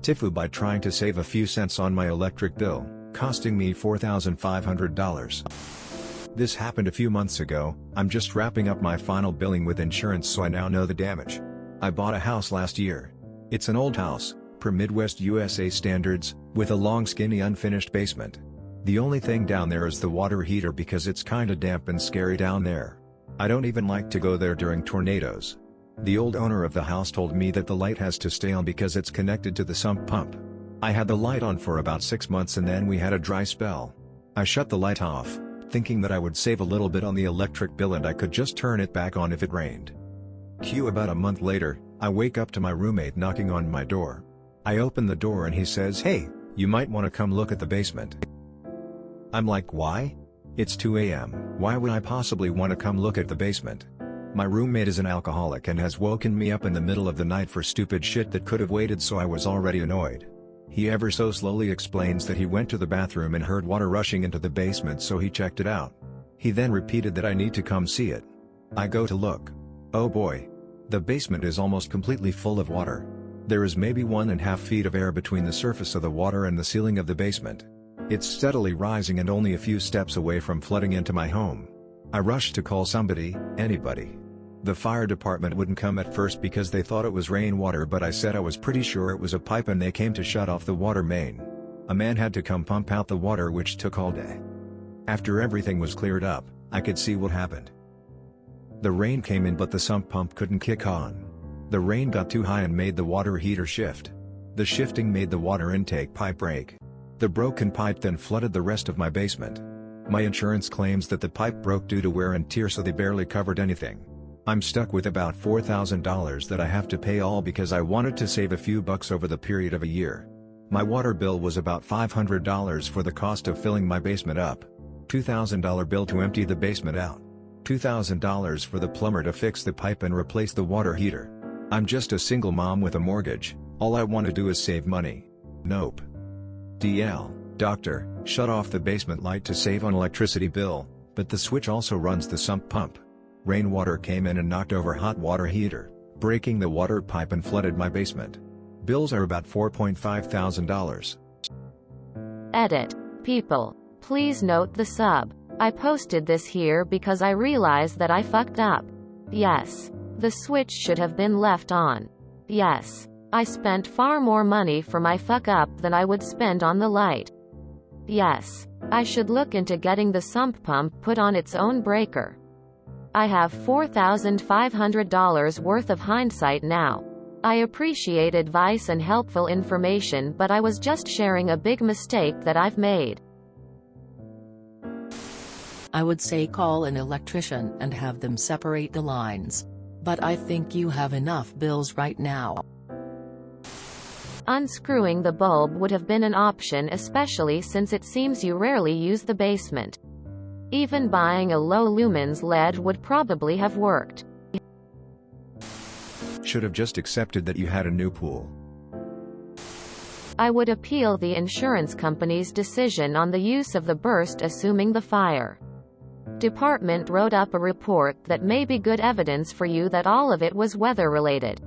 TIFU by trying to save a few cents on my electric bill, costing me $4,500. This happened a few months ago. I'm just wrapping up my final billing with insurance, so I now know the damage. I bought a house last year. It's an old house, per Midwest USA standards, with a long skinny unfinished basement. The only thing down there is the water heater because it's kinda damp and scary down there. I don't even like to go there during tornadoes. The old owner of the house told me that the light has to stay on because it's connected to the sump pump. I had the light on for about 6 months and then we had a dry spell. I shut the light off, thinking that I would save a little bit on the electric bill and I could just turn it back on if it rained. Cue about a month later, I wake up to my roommate knocking on my door. I open the door and he says, "Hey, you might want to come look at the basement." I'm like, why? It's 2 a.m., why would I possibly want to come look at the basement? My roommate is an alcoholic and has woken me up in the middle of the night for stupid shit that could have waited, so I was already annoyed. He ever so slowly explains that he went to the bathroom and heard water rushing into the basement, so he checked it out. He then repeated that I need to come see it. I go to look. Oh boy. The basement is almost completely full of water. There is maybe 1.5 feet of air between the surface of the water and the ceiling of the basement. It's steadily rising and only a few steps away from flooding into my home. I rushed to call somebody, anybody. The fire department wouldn't come at first because they thought it was rainwater, but I said I was pretty sure it was a pipe and they came to shut off the water main. A man had to come pump out the water, which took all day. After everything was cleared up, I could see what happened. The rain came in but the sump pump couldn't kick on. The rain got too high and made the water heater shift. The shifting made the water intake pipe break. The broken pipe then flooded the rest of my basement. My insurance claims that the pipe broke due to wear and tear, so they barely covered anything. I'm stuck with about $4,000 that I have to pay, all because I wanted to save a few bucks over the period of a year. My water bill was about $500 for the cost of filling my basement up. $2,000 bill to empty the basement out. $2,000 for the plumber to fix the pipe and replace the water heater. I'm just a single mom with a mortgage. All I want to do is save money. Nope. DL, doctor, shut off the basement light to save on electricity bill, but the switch also runs the sump pump. Rainwater came in and knocked over hot water heater, breaking the water pipe and flooded my basement. Bills are about $4,500. Edit. People, please note the sub. I posted this here because I realized that I fucked up. Yes. The switch should have been left on. Yes. I spent far more money for my fuck up than I would spend on the light. Yes. I should look into getting the sump pump put on its own breaker. I have $4,500 worth of hindsight now. I appreciate advice and helpful information, but I was just sharing a big mistake that I've made. I would say call an electrician and have them separate the lines. But I think you have enough bills right now. Unscrewing the bulb would have been an option, especially since it seems you rarely use the basement. Even buying a low lumens LED would probably have worked. Should have just accepted that you had a new pool. I would appeal the insurance company's decision on the use of the burst, assuming the fire department wrote up a report that may be good evidence for you that all of it was weather-related.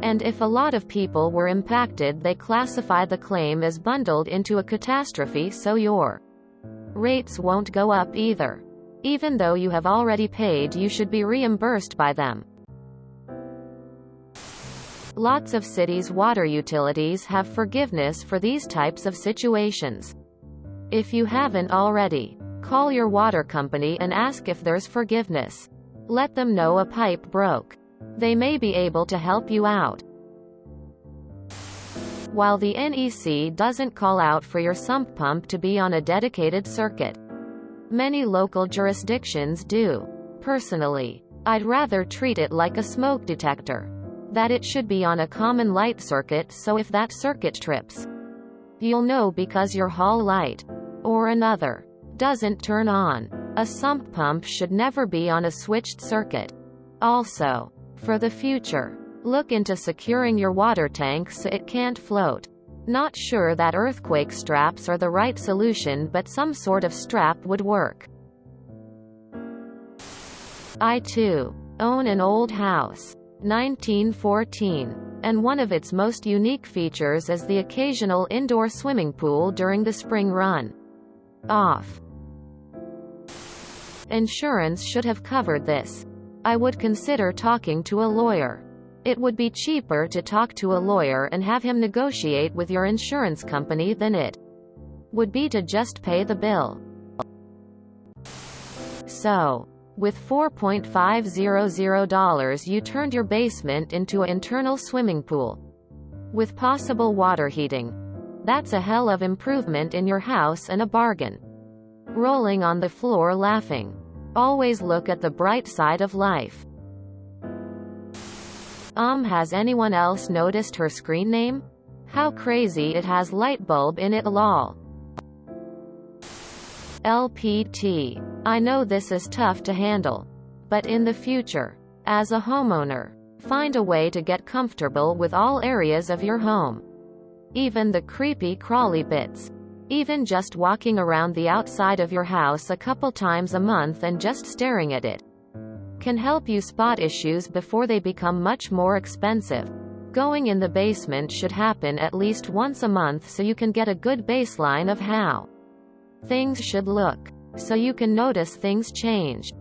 And if a lot of people were impacted, they classify the claim as bundled into a catastrophe, so your rates won't go up either. Even though you have already paid, you should be reimbursed by them. Lots of cities' water utilities have forgiveness for these types of situations. If you haven't already, call your water company and ask if there's forgiveness. Let them know a pipe broke. They may be able to help you out. While the NEC doesn't call out for your sump pump to be on a dedicated circuit, many local jurisdictions do. Personally, I'd rather treat it like a smoke detector. That it should be on a common light circuit, so if that circuit trips, you'll know because your hall light, or another, doesn't turn on. A sump pump should never be on a switched circuit. Also, for the future, look into securing your water tank so it can't float. Not sure that earthquake straps are the right solution, but some sort of strap would work. I too own an old house. 1914, and one of its most unique features is the occasional indoor swimming pool during the spring run. Off. Insurance should have covered this. I would consider talking to a lawyer. It would be cheaper to talk to a lawyer and have him negotiate with your insurance company than it would be to just pay the bill. So, with $4,500 you turned your basement into an internal swimming pool with possible water heating. That's a hell of improvement in your house and a bargain. Rolling on the floor laughing. Always look at the bright side of life. Has anyone else noticed her screen name? How crazy it has light bulb in it lol. LPT. I know this is tough to handle. But in the future, as a homeowner, find a way to get comfortable with all areas of your home. Even the creepy crawly bits. Even just walking around the outside of your house a couple times a month and just staring at it can help you spot issues before they become much more expensive. Going in the basement should happen at least once a month so you can get a good baseline of how things should look, so you can notice things change.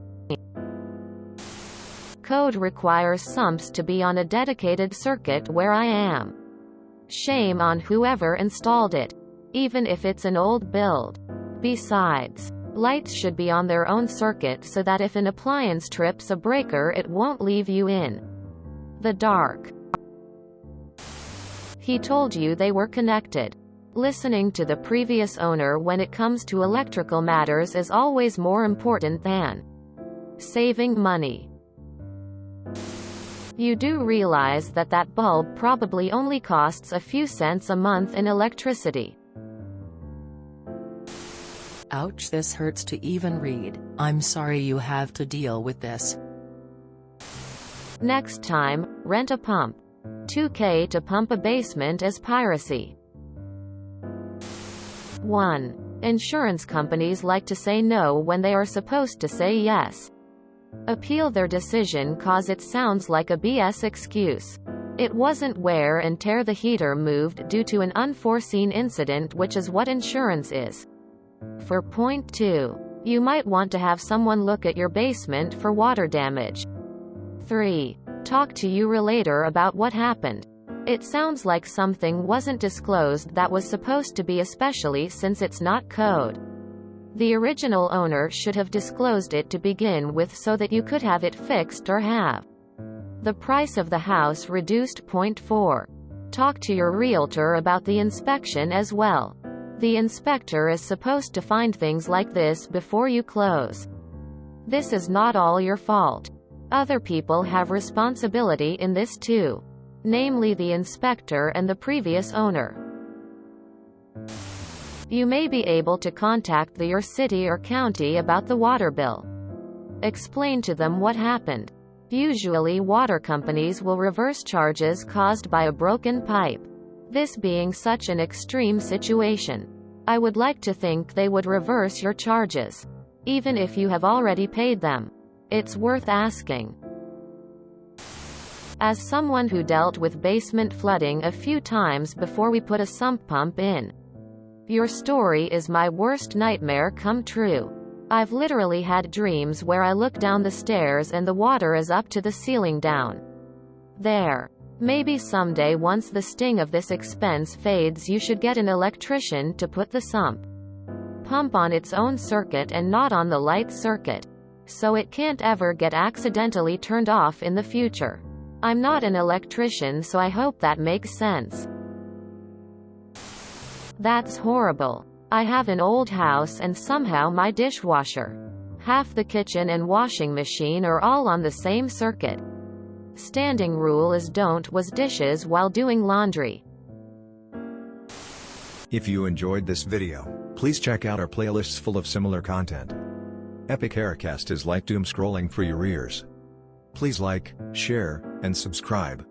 Code requires sumps to be on a dedicated circuit where I am. Shame on whoever installed it, even if it's an old build. Besides, lights should be on their own circuit so that if an appliance trips a breaker it won't leave you in the dark. He told you they were connected. Listening to the previous owner when it comes to electrical matters is always more important than saving money. You do realize that that bulb probably only costs a few cents a month in electricity. Ouch, this hurts to even read. I'm sorry you have to deal with this. Next time, rent a pump. $2,000 to pump a basement is piracy. 1. Insurance companies like to say no when they are supposed to say yes. Appeal their decision cause it sounds like a BS excuse. It wasn't wear and tear, the heater moved due to an unforeseen incident, which is what insurance is. For point 2, you might want to have someone look at your basement for water damage. 3. Talk to your relator about what happened. It sounds like something wasn't disclosed that was supposed to be, especially since it's not code. The original owner should have disclosed it to begin with so that you could have it fixed or have the price of the house reduced. Point 4. Talk to your realtor about the inspection as well. The inspector is supposed to find things like this before you close. This is not all your fault. Other people have responsibility in this too. Namely the inspector and the previous owner. You may be able to contact your city or county about the water bill. Explain to them what happened. Usually water companies will reverse charges caused by a broken pipe. This being such an extreme situation, I would like to think they would reverse your charges. Even if you have already paid them. It's worth asking. As someone who dealt with basement flooding a few times before we put a sump pump in, your story is my worst nightmare come true. I've literally had dreams where I look down the stairs and the water is up to the ceiling down there. Maybe someday, once the sting of this expense fades, you should get an electrician to put the sump pump on its own circuit and not on the light circuit, so it can't ever get accidentally turned off in the future. I'm not an electrician, so I hope that makes sense. That's horrible. I have an old house and somehow my dishwasher, half the kitchen and washing machine are all on the same circuit. Standing rule is don't wash dishes while doing laundry. If you enjoyed this video, please check out our playlists full of similar content. Epic Aircast is like doom scrolling for your ears. Please like, share, and subscribe.